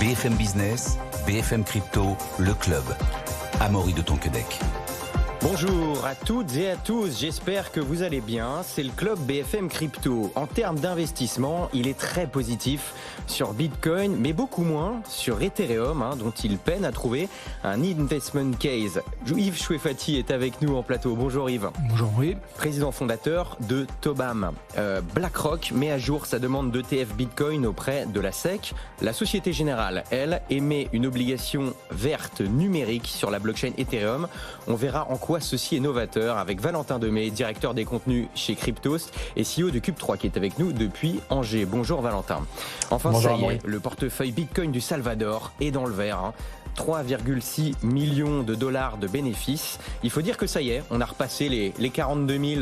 BFM Business, BFM Crypto, le club. Amaury de Tonquédec. Bonjour à toutes et à tous, j'espère que vous allez bien. C'est le club BFM Crypto. En termes d'investissement, il est très positif sur Bitcoin, mais beaucoup moins sur Ethereum, dont il peine à trouver un investment case. Yves Chouefati est avec nous en plateau. Bonjour Yves. Bonjour oui. Président fondateur de Tobam. BlackRock met à jour sa demande d'ETF Bitcoin auprès de la SEC. La Société Générale, elle, émet une obligation verte numérique sur la blockchain Ethereum. On verra en quoi ceci est novateur avec Valentin Demey, directeur des contenus chez Cryptost et CEO de Cube3 qui est avec nous depuis Angers. Bonjour Valentin. Enfin, bonjour, ça y est, le portefeuille Bitcoin du Salvador est dans le vert. 3,6 millions de dollars de bénéfices. Il faut dire que ça y est, on a repassé les 42 000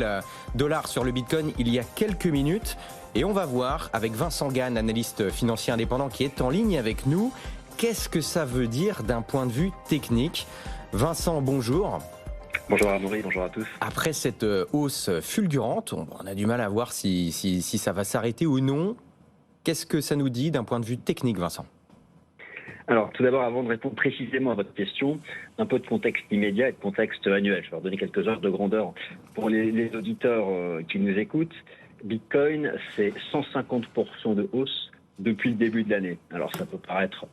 dollars sur le Bitcoin il y a quelques minutes. Et on va voir avec Vincent Gann, analyste financier indépendant qui est en ligne avec nous, qu'est-ce que ça veut dire d'un point de vue technique. Vincent, bonjour. Bonjour Amaury, bonjour à tous. Après cette hausse fulgurante, on a du mal à voir si ça va s'arrêter ou non. Qu'est-ce que ça nous dit d'un point de vue technique, Vincent ? Alors, tout d'abord, avant de répondre précisément à votre question, un peu de contexte immédiat et de contexte annuel. Je vais leur donner quelques heures de grandeur pour les auditeurs qui nous écoutent. Bitcoin, c'est 150% de hausse depuis le début de l'année. Alors ça peut paraître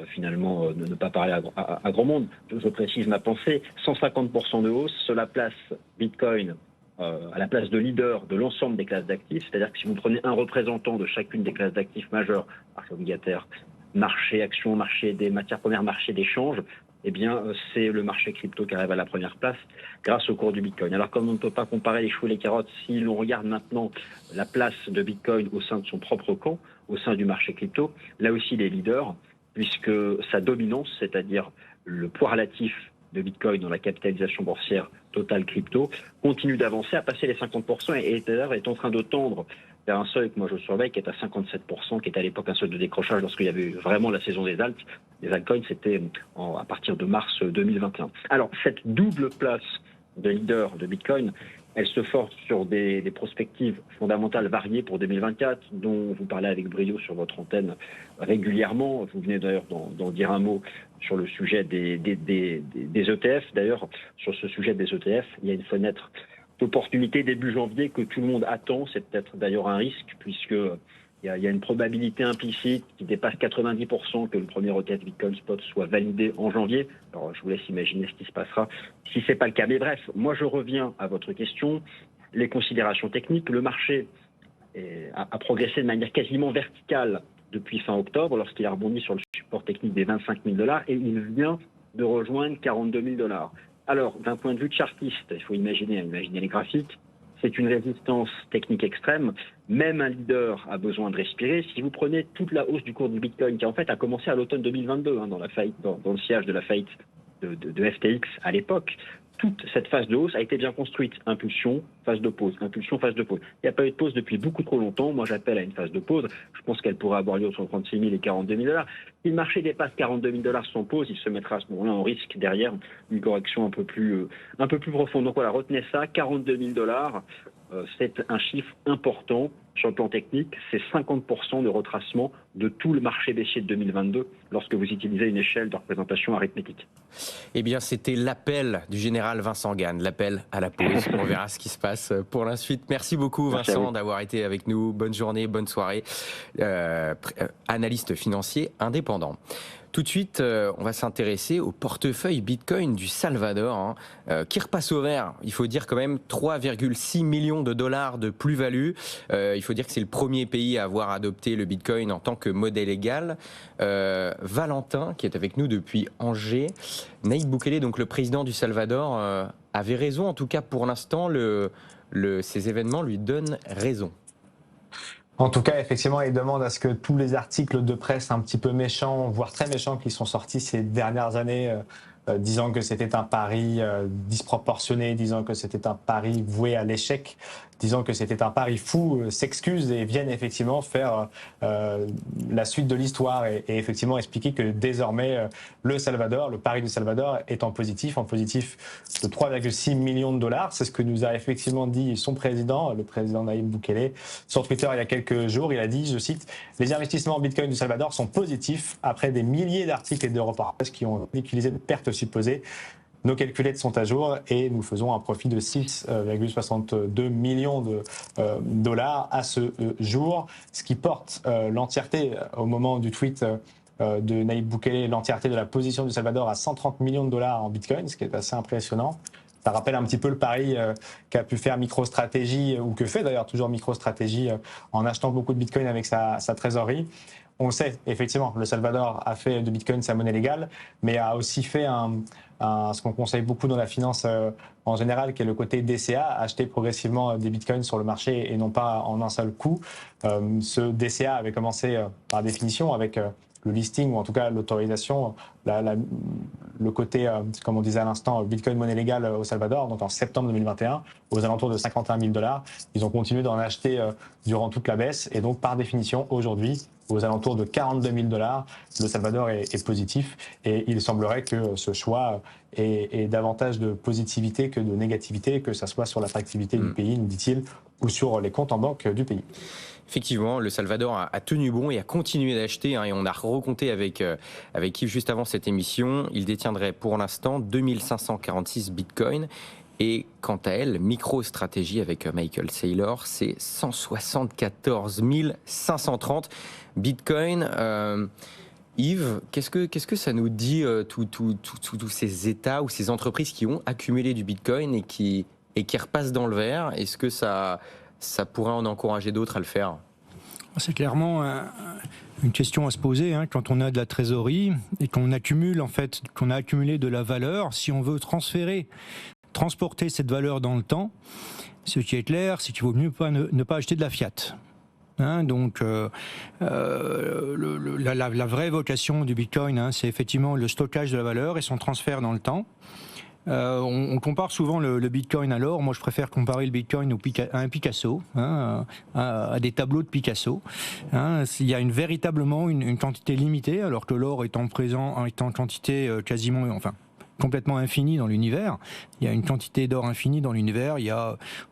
finalement ne pas parler à grand monde. Je précise ma pensée. 150% de hausse, cela place Bitcoin à la place de leader de l'ensemble des classes d'actifs. C'est-à-dire que si vous prenez un représentant de chacune des classes d'actifs majeures, marché obligataire, marché actions, marché des matières premières, marché d'échange, eh bien, c'est le marché crypto qui arrive à la première place grâce au cours du Bitcoin. Alors, comme on ne peut pas comparer les choux et les carottes, si l'on regarde maintenant la place de Bitcoin au sein de son propre camp, au sein du marché crypto, là aussi, il est leader, puisque sa dominance, c'est-à-dire le poids relatif de Bitcoin dans la capitalisation boursière totale crypto, continue d'avancer, à passer les 50% et d'ailleurs est en train de tendre vers un seuil que moi je surveille qui est à 57%, qui est à l'époque un seuil de décrochage lorsqu'il y avait eu vraiment la saison des alts. Les altcoins, c'était à partir de mars 2021. Alors, cette double place de leader de Bitcoin, elle se force sur des perspectives fondamentales variées pour 2024, dont vous parlez avec brio sur votre antenne régulièrement. Vous venez d'ailleurs d'en dire un mot sur le sujet des ETF. D'ailleurs, sur ce sujet des ETF, il y a une fenêtre d'opportunité début janvier que tout le monde attend. C'est peut-être d'ailleurs un risque, puisque il y a une probabilité implicite qui dépasse 90% que le premier ETF Bitcoin Spot soit validé en janvier. Alors, je vous laisse imaginer ce qui se passera si c'est pas le cas. Mais bref, moi je reviens à votre question. Les considérations techniques. Le marché a progressé de manière quasiment verticale depuis fin octobre, lorsqu'il a rebondi sur le support technique des 25 000 dollars et il vient de rejoindre 42 000 dollars. Alors, d'un point de vue de chartiste, il faut imaginer les graphiques. C'est une résistance technique extrême. Même un leader a besoin de respirer. Si vous prenez toute la hausse du cours du Bitcoin, qui en fait a commencé à l'automne 2022, dans le sillage de la faillite de FTX à l'époque, toute cette phase de hausse a été bien construite. Impulsion, phase de pause, impulsion, phase de pause. Il n'y a pas eu de pause depuis beaucoup trop longtemps. Moi, j'appelle à une phase de pause. Je pense qu'elle pourrait avoir lieu entre 36 000 et 42 000 dollars. Si le marché dépasse 42 000 dollars sans pause, il se mettra à ce moment-là en risque derrière une correction un peu plus profonde. Donc voilà, retenez ça, 42 000 dollars. C'est un chiffre important sur le plan technique. C'est 50% de retracement de tout le marché baissier de 2022 lorsque vous utilisez une échelle de représentation arithmétique. Eh bien, c'était l'appel du général Vincent Gann, l'appel à la pause. On verra ce qui se passe pour la suite. Merci beaucoup, Vincent, d'avoir été avec nous. Bonne journée, bonne soirée. Analyste financier indépendant. Tout de suite, on va s'intéresser au portefeuille Bitcoin du Salvador, qui repasse au vert. Il faut dire quand même 3,6 millions de dollars de plus-value. Il faut dire que c'est le premier pays à avoir adopté le Bitcoin en tant que modèle légal. Valentin, qui est avec nous depuis Angers. Nayib Bukele, donc le président du Salvador, avait raison. En tout cas, pour l'instant, ces événements lui donnent raison. En tout cas, effectivement, il demande à ce que tous les articles de presse un petit peu méchants, voire très méchants, qui sont sortis ces dernières années, disant que c'était un pari disproportionné, disant que c'était un pari voué à l'échec, disant que c'était un pari fou, s'excusent et viennent effectivement faire la suite de l'histoire et effectivement expliquer que désormais le pari du Salvador est en positif de 3,6 millions de dollars. C'est ce que nous a effectivement dit son président, le président Nayib Bukele, sur Twitter il y a quelques jours. Il a dit, je cite, « Les investissements en Bitcoin du Salvador sont positifs après des milliers d'articles et de reportages qui ont utilisé de pertes supposées. Nos calculettes sont à jour et nous faisons un profit de 6,62 millions de dollars à ce jour, ce qui porte l'entièreté au moment du tweet de Nayib Bukele, l'entièreté de la position du Salvador à 130 millions de dollars en Bitcoin, ce qui est assez impressionnant. Ça rappelle un petit peu le pari qu'a pu faire MicroStrategy, ou que fait d'ailleurs toujours MicroStrategy en achetant beaucoup de Bitcoin avec sa trésorerie. On le sait, effectivement, le Salvador a fait de Bitcoin sa monnaie légale, mais a aussi fait ce qu'on conseille beaucoup dans la finance en général, qui est le côté DCA, acheter progressivement des Bitcoins sur le marché et non pas en un seul coup. Ce DCA avait commencé par définition avec le listing, ou en tout cas l'autorisation, le côté, comme on disait à l'instant, Bitcoin monnaie légale au Salvador, donc en septembre 2021, aux alentours de 51 000 dollars. Ils ont continué d'en acheter durant toute la baisse, et donc par définition, aujourd'hui, aux alentours de 42 000 dollars, le Salvador est positif, et il semblerait que ce choix ait davantage de positivité que de négativité, que ce soit sur l'attractivité du pays, nous dit-il, ou sur les comptes en banque du pays. Effectivement, le Salvador a tenu bon et a continué d'acheter, et on a recompté avec Yves juste avant cette émission. Il détiendrait pour l'instant 2546 bitcoins. Et quant à elle, MicroStrategy avec Michael Saylor, c'est 174 530 bitcoins. Yves, qu'est-ce que ça nous dit, tous ces États ou ces entreprises qui ont accumulé du bitcoin et qui repassent dans le vert? Est-ce que ça pourrait en encourager d'autres à le faire? C'est clairement une question à se poser, hein, quand on a de la trésorerie et qu'on a accumulé de la valeur. Si on veut transporter cette valeur dans le temps, ce qui est clair, c'est qu'il vaut mieux ne pas acheter de la fiat. Hein, donc la vraie vocation du Bitcoin, hein, c'est effectivement le stockage de la valeur et son transfert dans le temps. On compare souvent le Bitcoin à l'or. Moi, je préfère comparer le Bitcoin à un Picasso, hein, à des tableaux de Picasso. Hein. Il y a véritablement une quantité limitée, alors que l'or est en quantité complètement infinie dans l'univers. Il y a une quantité d'or infinie dans l'univers.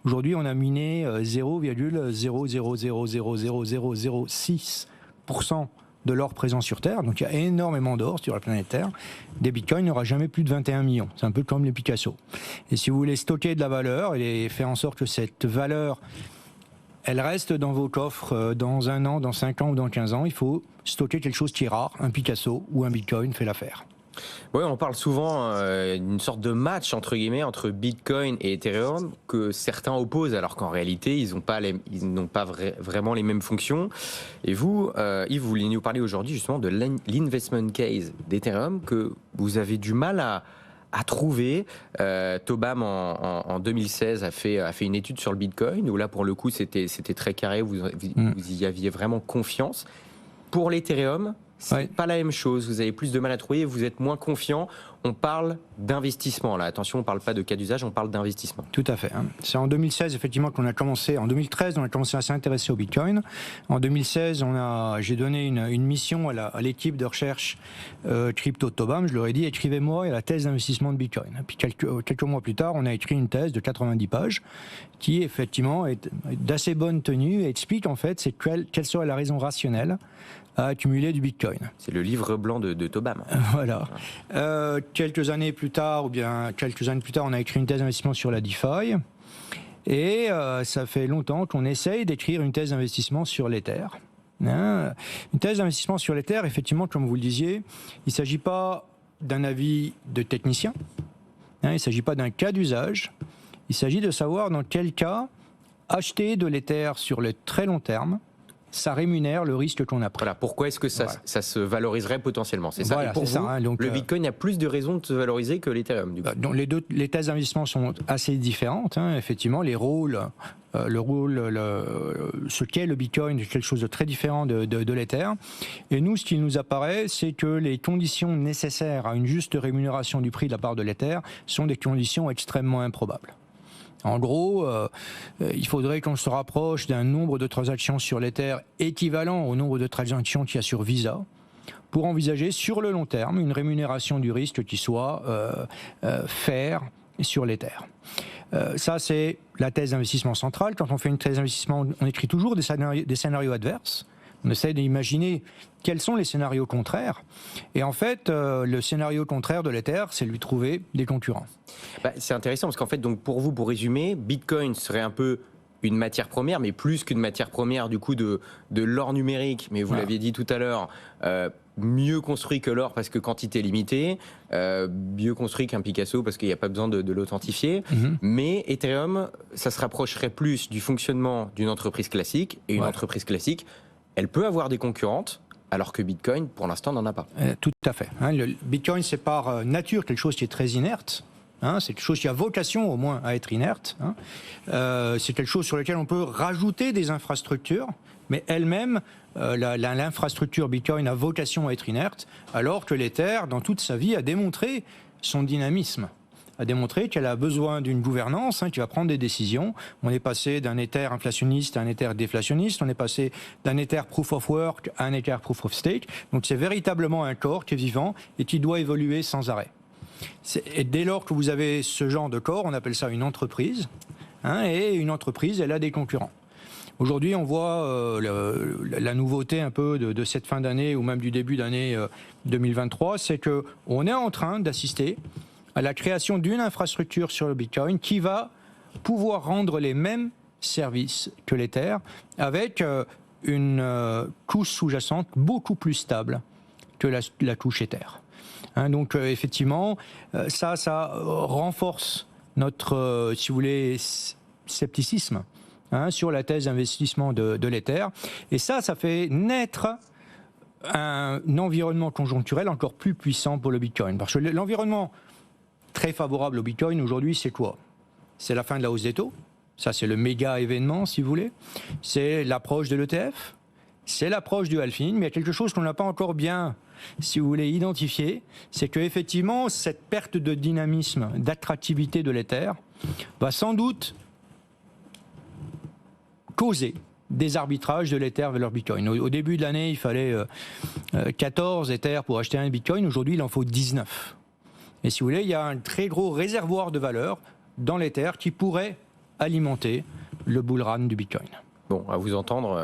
Aujourd'hui, on a miné 0,0000006% de l'or présent sur Terre, donc il y a énormément d'or sur la planète Terre. Des bitcoins, il n'y aura jamais plus de 21 millions. C'est un peu comme les Picasso. Et si vous voulez stocker de la valeur et faire en sorte que cette valeur, elle reste dans vos coffres dans 1 an, dans 5 ans ou dans 15 ans, il faut stocker quelque chose qui est rare. Un Picasso ou un bitcoin fait l'affaire. Oui, on parle souvent d'une sorte de match entre guillemets entre Bitcoin et Ethereum que certains opposent, alors qu'en réalité ils n'ont pas vraiment les mêmes fonctions. Et vous, Yves, vous voulez nous parler aujourd'hui justement de l'investment case d'Ethereum que vous avez du mal à trouver. Tobam en 2016 a fait une étude sur le Bitcoin où là pour le coup c'était très carré, vous y aviez vraiment confiance. Pour l'Ethereum, c'est pas la même chose, vous avez plus de mal à trouver, vous êtes moins confiant. On parle d'investissement là, attention, on ne parle pas de cas d'usage, on parle d'investissement. Tout à fait. C'est en 2016 effectivement qu'on a commencé, en 2013 on a commencé à s'intéresser au Bitcoin. En 2016 j'ai donné une mission à l'équipe de recherche crypto de Tobam, je leur ai dit écrivez-moi la thèse d'investissement de Bitcoin. Puis quelques mois plus tard on a écrit une thèse de 90 pages qui effectivement est d'assez bonne tenue et explique en fait quelle serait la raison rationnelle à accumuler du Bitcoin. C'est le livre blanc de Tobam. Voilà. Quelques années plus tard, on a écrit une thèse d'investissement sur la DeFi. Et ça fait longtemps qu'on essaye d'écrire une thèse d'investissement sur l'Ether. Hein, une thèse d'investissement sur l'Ether, effectivement, comme vous le disiez, il ne s'agit pas d'un avis de technicien. Hein, il ne s'agit pas d'un cas d'usage. Il s'agit de savoir dans quel cas acheter de l'Ether sur le très long terme, ça rémunère le risque qu'on a pris. Voilà, pourquoi est-ce que ça se valoriserait potentiellement? C'est ça. Voilà, et pour vous, ça, hein, donc, le Bitcoin a plus de raisons de se valoriser que l'Ethereum. Donc les thèses d'investissement sont assez différentes. Hein, effectivement, les rôles, ce qu'est le Bitcoin est quelque chose de très différent de l'Ether. Et nous, ce qui nous apparaît, c'est que les conditions nécessaires à une juste rémunération du prix de la part de l'Ether sont des conditions extrêmement improbables. En gros, il faudrait qu'on se rapproche d'un nombre de transactions sur l'Ether équivalent au nombre de transactions qu'il y a sur Visa pour envisager sur le long terme une rémunération du risque qui soit fair sur l'Ether. Ça, c'est la thèse d'investissement centrale. Quand on fait une thèse d'investissement, on écrit toujours des scénarios adverses. On essaie d'imaginer quels sont les scénarios contraires. Et en fait, le scénario contraire de l'Ether, c'est lui trouver des concurrents. C'est intéressant parce qu'en fait, donc pour vous, pour résumer, Bitcoin serait un peu une matière première, mais plus qu'une matière première du coup de l'or numérique. Mais vous l'aviez dit tout à l'heure, mieux construit que l'or parce que quantité limitée, mieux construit qu'un Picasso parce qu'il n'y a pas besoin de l'authentifier. Mais Ethereum, ça se rapprocherait plus du fonctionnement d'une entreprise classique. Et une entreprise classique, elle peut avoir des concurrentes, alors que Bitcoin, pour l'instant, n'en a pas. Tout à fait. Le Bitcoin, c'est par nature quelque chose qui est très inerte. C'est quelque chose qui a vocation au moins à être inerte. C'est quelque chose sur lequel on peut rajouter des infrastructures, mais elle-même, l'infrastructure Bitcoin a vocation à être inerte, alors que l'Ether, dans toute sa vie, a démontré son dynamisme, a démontré qu'elle a besoin d'une gouvernance qui va prendre des décisions. On est passé d'un Ether inflationniste à un Ether déflationniste, on est passé d'un Ether proof of work à un Ether proof of stake. Donc c'est véritablement un corps qui est vivant et qui doit évoluer sans arrêt. Et dès lors que vous avez ce genre de corps, on appelle ça une entreprise. Et une entreprise, elle a des concurrents. Aujourd'hui, on voit la nouveauté un peu de cette fin d'année ou même du début d'année 2023, c'est qu'on est en train d'assister à la création d'une infrastructure sur le Bitcoin qui va pouvoir rendre les mêmes services que l'Ether avec une couche sous-jacente beaucoup plus stable que la couche Ether. Donc effectivement, ça renforce notre, si vous voulez, scepticisme sur la thèse d'investissement de l'Ether. Et ça fait naître un environnement conjoncturel encore plus puissant pour le Bitcoin. Parce que l'environnement très favorable au Bitcoin aujourd'hui, c'est quoi? C'est la fin de la hausse des taux. Ça, c'est le méga événement, si vous voulez. C'est l'approche de l'ETF. C'est l'approche du halving. Mais il y a quelque chose qu'on n'a pas encore bien, si vous voulez, identifié. C'est qu'effectivement, cette perte de dynamisme, d'attractivité de l'Ether va sans doute causer des arbitrages de l'Ether vers leur Bitcoin. Au début de l'année, il fallait 14 Ethers pour acheter un Bitcoin. Aujourd'hui, il en faut 19. Et si vous voulez, il y a un très gros réservoir de valeur dans l'Ether qui pourrait alimenter le bull run du Bitcoin. Bon, à vous entendre,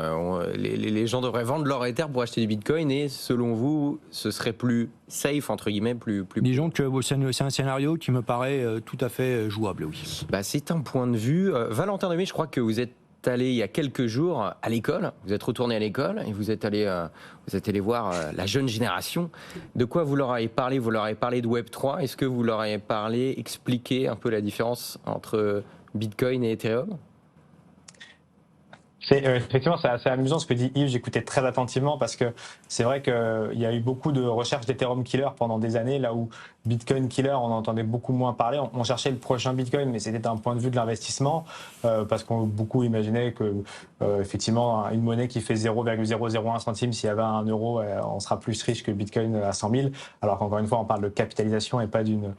les gens devraient vendre leur Ether pour acheter du Bitcoin et selon vous, ce serait plus safe, entre guillemets, plus... Disons que c'est un scénario qui me paraît tout à fait jouable, oui. C'est un point de vue. Valentin Demey, je crois que vous êtes allé il y a quelques jours à l'école, vous êtes retourné à l'école et vous êtes allé voir la jeune génération. De quoi vous leur avez parlé? Vous leur avez parlé de Web3. Est-ce que vous leur avez parlé, expliqué un peu la différence entre Bitcoin et Ethereum? Effectivement, c'est assez amusant ce que dit Yves, j'écoutais très attentivement parce que c'est vrai qu'il y a eu beaucoup de recherches d'Ethereum Killer pendant des années, là où Bitcoin Killer, on entendait beaucoup moins parler. On cherchait le prochain Bitcoin, mais c'était un point de vue de l'investissement parce qu'on beaucoup imaginait que effectivement une monnaie qui fait 0,001 centime, s'il y avait un euro, on sera plus riche que Bitcoin à 100 000, alors qu'encore une fois, on parle de capitalisation et pas d'une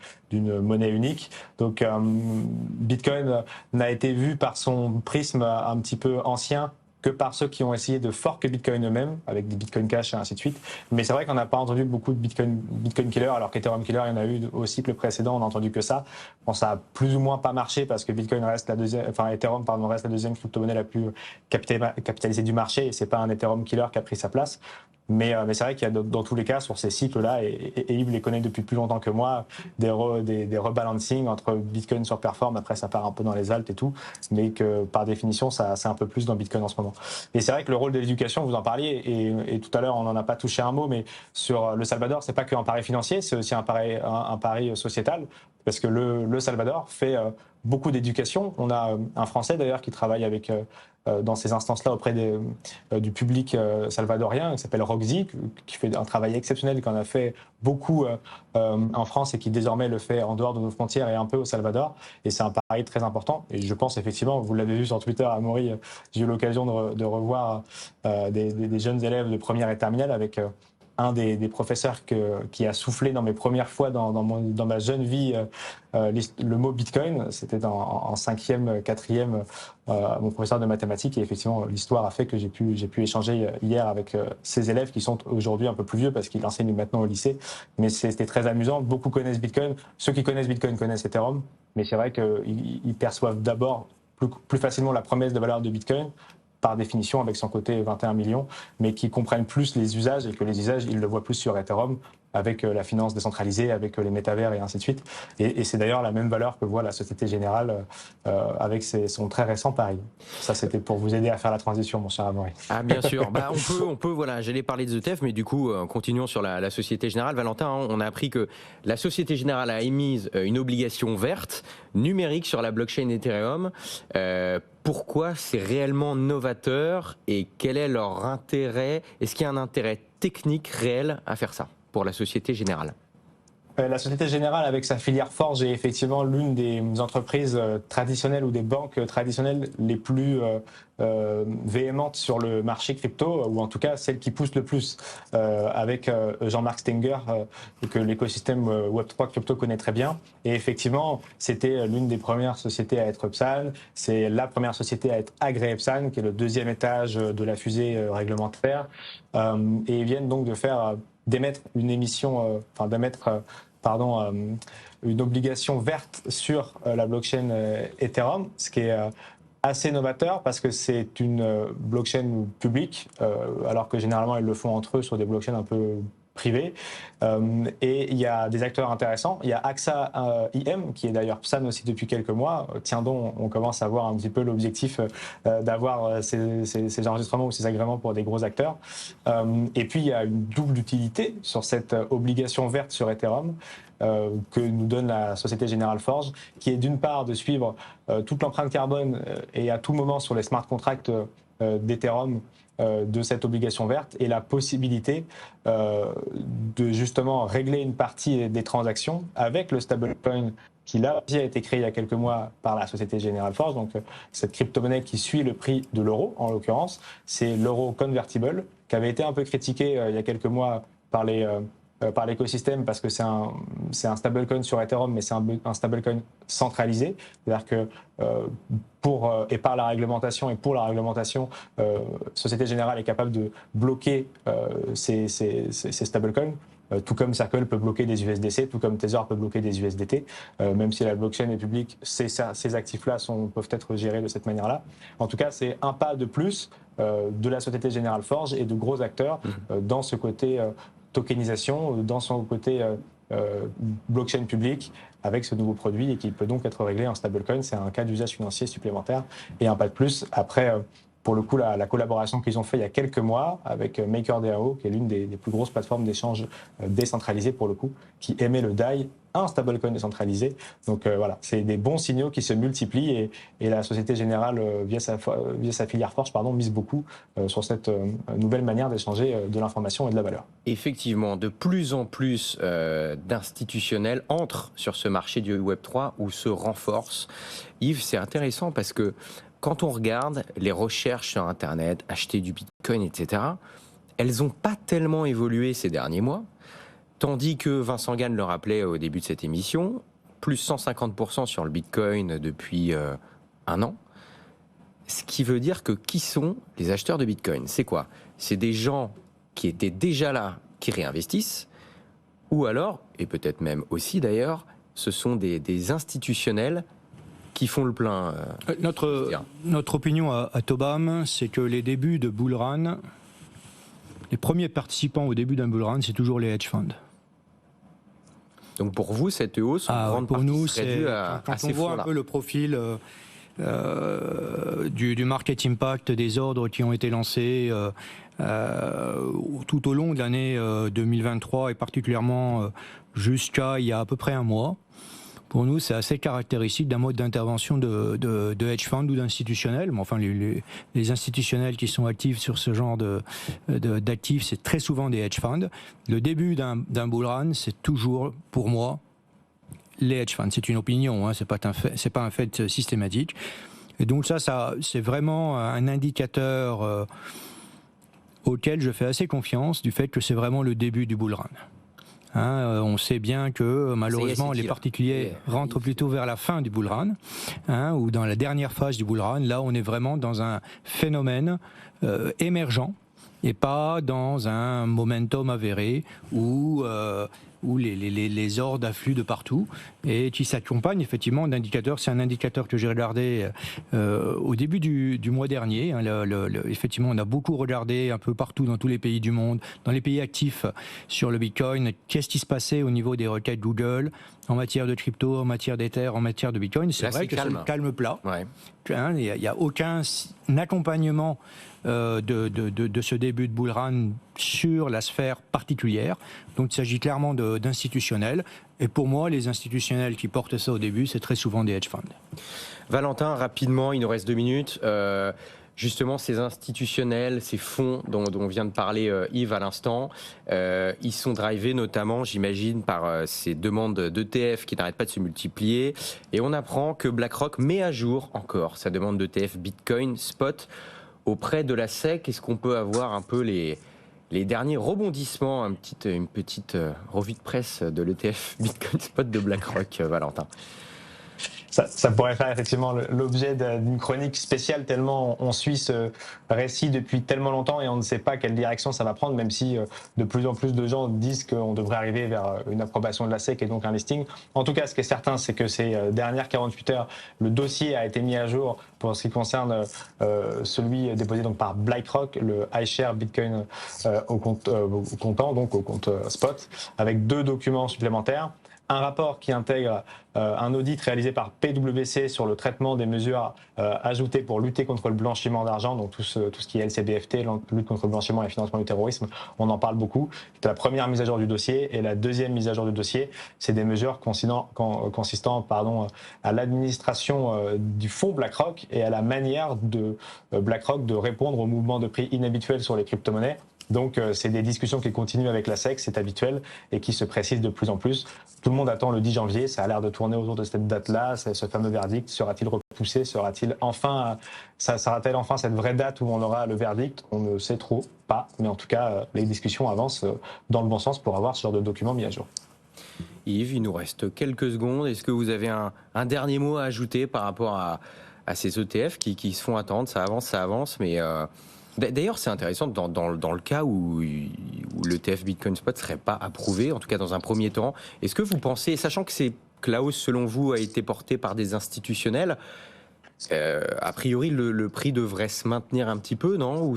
monnaie unique. Donc Bitcoin n'a été vu par son prisme un petit peu ancien que par ceux qui ont essayé de fork Bitcoin eux-mêmes, avec des Bitcoin Cash et ainsi de suite. Mais c'est vrai qu'on n'a pas entendu beaucoup de Bitcoin Killer, alors qu'Ethereum Killer, il y en a eu au cycle précédent, on n'a entendu que ça. Bon, ça a plus ou moins pas marché parce que Bitcoin reste Ethereum reste la deuxième crypto-monnaie la plus capitalisée du marché et c'est pas un Ethereum Killer qui a pris sa place. Mais c'est vrai qu'il y a dans tous les cas, sur ces cycles-là, et Yves les connaît depuis plus longtemps que moi, des rebalancing entre Bitcoin surperform, après ça part un peu dans les altes et tout, mais que par définition, c'est un peu plus dans Bitcoin en ce moment. Et c'est vrai que le rôle de l'éducation, vous en parliez, et tout à l'heure, on n'en a pas touché un mot, mais sur le Salvador, c'est pas qu'un pari financier, c'est aussi un pari sociétal, parce que le Salvador fait beaucoup d'éducation. On a un Français d'ailleurs qui travaille avec dans ces instances-là auprès du public salvadorien, qui s'appelle Roxy, qui fait un travail exceptionnel, qu'on a fait beaucoup en France et qui désormais le fait en dehors de nos frontières et un peu au Salvador. Et c'est un pari très important. Et je pense effectivement, vous l'avez vu sur Twitter, Amaury, j'ai eu l'occasion de revoir des jeunes élèves de première et terminale avec un des professeurs qui a soufflé dans mes premières fois dans ma jeune vie le mot Bitcoin. C'était en 5e, 4e, mon professeur de mathématiques, et effectivement l'histoire a fait que j'ai pu échanger hier avec ces élèves qui sont aujourd'hui un peu plus vieux parce qu'ils enseignent maintenant au lycée. Mais c'était très amusant. Beaucoup connaissent Bitcoin. Ceux qui connaissent Bitcoin connaissent Ethereum, mais c'est vrai qu'ils perçoivent d'abord plus facilement la promesse de valeur de Bitcoin, par définition avec son côté 21 millions, mais qui comprennent plus les usages, et que les usages, ils le voient plus sur Ethereum, avec la finance décentralisée, avec les métavers et ainsi de suite. Et c'est d'ailleurs la même valeur que voit la Société Générale avec son très récent pari. Ça, c'était pour vous aider à faire la transition, mon cher Amaury. Ah, bien sûr. On peut, voilà, j'allais parler des ETF, mais du coup, continuons sur la Société Générale. Valentin, on a appris que la Société Générale a émise une obligation verte numérique sur la blockchain Ethereum. Pourquoi c'est réellement novateur et quel est leur intérêt? Est-ce qu'il y a un intérêt technique réel à faire ça pour la Société Générale? La Société Générale, avec sa filière Forge, est effectivement l'une des entreprises traditionnelles ou des banques traditionnelles les plus véhémentes sur le marché crypto, ou en tout cas celle qui pousse le plus, avec Jean-Marc Stenger, que l'écosystème Web3 crypto connaît très bien. Et effectivement, c'était l'une des premières sociétés à être UPSAN. C'est la première société à être agréée UPSAN, qui est le deuxième étage de la fusée réglementaire. Et ils viennent donc d'émettre une émission, une obligation verte sur la blockchain Ethereum, ce qui est assez novateur parce que c'est une blockchain publique, alors que généralement ils le font entre eux sur des blockchains un peu privées. Et il y a des acteurs intéressants. Il y a AXA IM, qui est d'ailleurs PSAN aussi depuis quelques mois. Tiens donc, on commence à voir un petit peu l'objectif d'avoir ces enregistrements ou ces agréments pour des gros acteurs. Et puis il y a une double utilité sur cette obligation verte sur Ethereum que nous donne la Société Générale Forge, qui est d'une part de suivre toute l'empreinte carbone et à tout moment sur les smart contracts d'Ethereum de cette obligation verte, et la possibilité de justement régler une partie des transactions avec le stablecoin qui là a été créé il y a quelques mois par la Société Générale Forge. Donc cette crypto-monnaie qui suit le prix de l'euro, en l'occurrence, c'est l'euro convertible, qui avait été un peu critiqué il y a quelques mois par l'écosystème parce que c'est un stablecoin sur Ethereum, mais c'est un stablecoin centralisé. C'est-à-dire que par la réglementation, Société Générale est capable de bloquer ces stablecoins. Tout comme Circle peut bloquer des USDC, tout comme Tether peut bloquer des USDT, même si la blockchain est publique, ces actifs-là peuvent être gérés de cette manière-là. En tout cas, c'est un pas de plus de la Société Générale Forge et de gros acteurs dans ce côté tokenisation, dans son côté blockchain public, avec ce nouveau produit, et qui peut donc être réglé en stablecoin. C'est un cas d'usage financier supplémentaire et un pas de plus. Après, pour le coup, la collaboration qu'ils ont fait il y a quelques mois avec MakerDAO, qui est l'une des plus grosses plateformes d'échange décentralisées pour le coup, qui émet le DAI, un stablecoin décentralisé. Donc voilà, c'est des bons signaux qui se multiplient, et la Société Générale, via sa filière Forge, mise beaucoup sur cette nouvelle manière d'échanger de l'information et de la valeur. Effectivement, de plus en plus d'institutionnels entrent sur ce marché du Web3 ou se renforcent. Yves, c'est intéressant parce que quand on regarde les recherches sur Internet, acheter du Bitcoin, etc., elles n'ont pas tellement évolué ces derniers mois, tandis que Vincent Gann le rappelait au début de cette émission, plus 150% sur le Bitcoin depuis un an, ce qui veut dire que qui sont les acheteurs de Bitcoin? C'est quoi? C'est des gens qui étaient déjà là, qui réinvestissent, ou alors, et peut-être même aussi d'ailleurs, ce sont des institutionnels qui font le plein. Notre opinion à Tobam, c'est que les débuts de bull run, les premiers participants au début d'un bull run, c'est toujours les hedge funds. Donc pour vous, cette hausse, en grande partie serait due à quand ces on voit fonds-là. un peu le profil du market impact des ordres qui ont été lancés tout au long de l'année 2023 et particulièrement jusqu'à il y a à peu près un mois, pour nous, c'est assez caractéristique d'un mode d'intervention de hedge fund ou d'institutionnels. Mais enfin, les institutionnels qui sont actifs sur ce genre d'actifs, c'est très souvent des hedge funds. Le début d'un bull run, c'est toujours, pour moi, les hedge funds. C'est une opinion, hein, c'est pas un fait systématique. Et donc ça c'est vraiment un indicateur auquel je fais assez confiance du fait que c'est vraiment le début du bull run. On sait bien que malheureusement les particuliers rentrent plutôt vers la fin du bull run, ou dans la dernière phase du bull run. Là, on est vraiment dans un phénomène émergent et pas dans un momentum avéré où les ordres affluent de partout et qui s'accompagne effectivement d'indicateurs. C'est un indicateur que j'ai regardé au début du mois dernier. Effectivement, on a beaucoup regardé un peu partout dans tous les pays du monde, dans les pays actifs sur le Bitcoin, qu'est-ce qui se passait au niveau des requêtes Google en matière de crypto, en matière d'Ether, en matière de Bitcoin. C'est vrai que c'est le calme plat. Ouais. Il n'y a aucun accompagnement de ce début de bull run sur la sphère particulière. Donc il s'agit clairement d'institutionnels. Et pour moi, les institutionnels qui portent ça au début, c'est très souvent des hedge funds. Valentin, rapidement, il nous reste 2 minutes. Justement, ces institutionnels, ces fonds dont vient de parler Yves à l'instant, ils sont drivés notamment, j'imagine, par ces demandes d'ETF qui n'arrêtent pas de se multiplier. Et on apprend que BlackRock met à jour encore sa demande d'ETF Bitcoin Spot auprès de la SEC. Est-ce qu'on peut avoir un peu les derniers rebondissements, une petite revue de presse de l'ETF Bitcoin Spot de BlackRock, Valentin? Ça pourrait faire effectivement l'objet d'une chronique spéciale, tellement on suit ce récit depuis tellement longtemps et on ne sait pas quelle direction ça va prendre, même si de plus en plus de gens disent qu'on devrait arriver vers une approbation de la SEC et donc un listing. En tout cas, ce qui est certain, c'est que ces dernières 48 heures, le dossier a été mis à jour pour ce qui concerne celui déposé donc par BlackRock, le iShare Bitcoin au comptant, donc au compte spot, avec 2 documents supplémentaires. Un rapport qui intègre un audit réalisé par PwC sur le traitement des mesures ajoutées pour lutter contre le blanchiment d'argent, donc tout ce qui est LCBFT, lutte contre le blanchiment et le financement du terrorisme, on en parle beaucoup. C'est la première mise à jour du dossier, et la deuxième mise à jour du dossier, c'est des mesures consistant à l'administration du fonds BlackRock et à la manière de BlackRock de répondre aux mouvements de prix inhabituels sur les crypto-monnaies. Donc c'est des discussions qui continuent avec la SEC, c'est habituel, et qui se précisent de plus en plus. Tout le monde attend le 10 janvier, ça a l'air de tourner autour de cette date-là, ce fameux verdict. Sera-t-il repoussé? Sera-t-elle enfin cette vraie date où on aura le verdict? On ne sait trop pas, mais en tout cas, les discussions avancent dans le bon sens pour avoir ce genre de documents mis à jour. Yves, il nous reste quelques secondes. Est-ce que vous avez un dernier mot à ajouter par rapport à ces ETF qui se font attendre? Ça avance, mais... D'ailleurs, c'est intéressant dans le cas où l'ETF Bitcoin Spot ne serait pas approuvé, en tout cas dans un premier temps. Est-ce que vous pensez, sachant que la hausse, selon vous, a été portée par des institutionnels, a priori, le prix devrait se maintenir un petit peu, non? Ou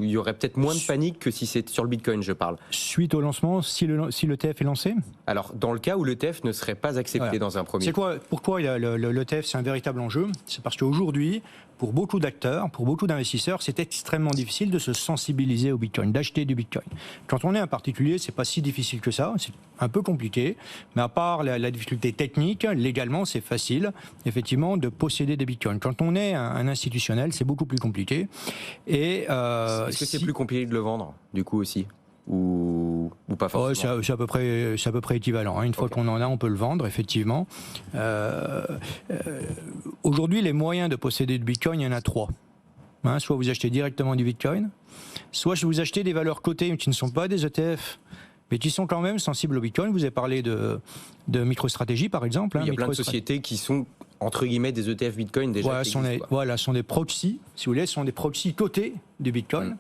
il y aurait peut-être moins de panique que si c'est sur le Bitcoin, je parle. Suite au lancement, si l'ETF est lancé? Alors, dans le cas où l'ETF ne serait pas accepté dans un premier temps. Pourquoi l'ETF, c'est un véritable enjeu? C'est parce qu'aujourd'hui, pour beaucoup d'acteurs, pour beaucoup d'investisseurs, c'est extrêmement difficile de se sensibiliser au Bitcoin, d'acheter du Bitcoin. Quand on est un particulier, c'est pas si difficile que ça, c'est un peu compliqué, mais à part la difficulté technique, légalement, c'est facile, effectivement, de posséder des Bitcoins. Quand on est un institutionnel, c'est beaucoup plus compliqué. Est-ce que c'est plus compliqué de le vendre, du coup, aussi? Ou pas forcément? C'est à peu près équivalent. Une fois qu'on en a, on peut le vendre, effectivement. Aujourd'hui, les moyens de posséder du Bitcoin, il y en a 3. Soit vous achetez directement du Bitcoin, soit vous achetez des valeurs cotées qui ne sont pas des ETF, mais qui sont quand même sensibles au Bitcoin. Vous avez parlé de MicroStrategy, par exemple. Il y a plein de sociétés qui sont, entre guillemets, des ETF Bitcoin déjà. Sont des proxys, si vous voulez, sont des proxys cotés du Bitcoin.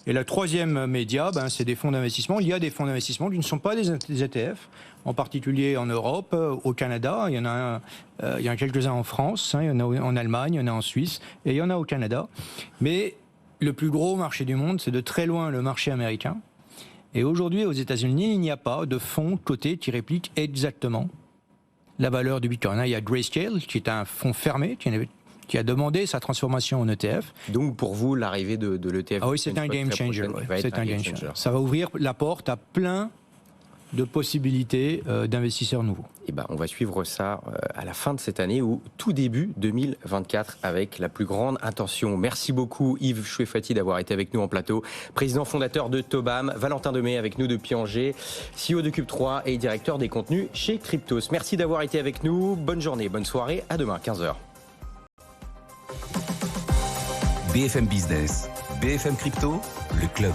Et la troisième média, c'est des fonds d'investissement. Il y a des fonds d'investissement qui ne sont pas des ETF, en particulier en Europe, au Canada. Il y en a quelques-uns en France, il y en a en Allemagne, il y en a en Suisse, et il y en a au Canada. Mais le plus gros marché du monde, c'est de très loin le marché américain. Et aujourd'hui, aux États-Unis, il n'y a pas de fonds cotés qui répliquent exactement la valeur du Bitcoin. Il y a Grayscale, qui est un fonds fermé, qui a demandé sa transformation en ETF. Donc pour vous, l'arrivée de l'ETF... Ah oui, c'est un game changer. C'est un game changer. Ça va ouvrir la porte à plein de possibilités d'investisseurs nouveaux. Et on va suivre ça à la fin de cette année ou tout début 2024 avec la plus grande attention. Merci beaucoup Yves Chouefati d'avoir été avec nous en plateau, président fondateur de Tobam, Valentin Demey avec nous depuis Angers, CEO de Cube3 et directeur des contenus chez Cryptos. Merci d'avoir été avec nous, bonne journée, bonne soirée, à demain 15h. BFM Business, BFM Crypto, le club.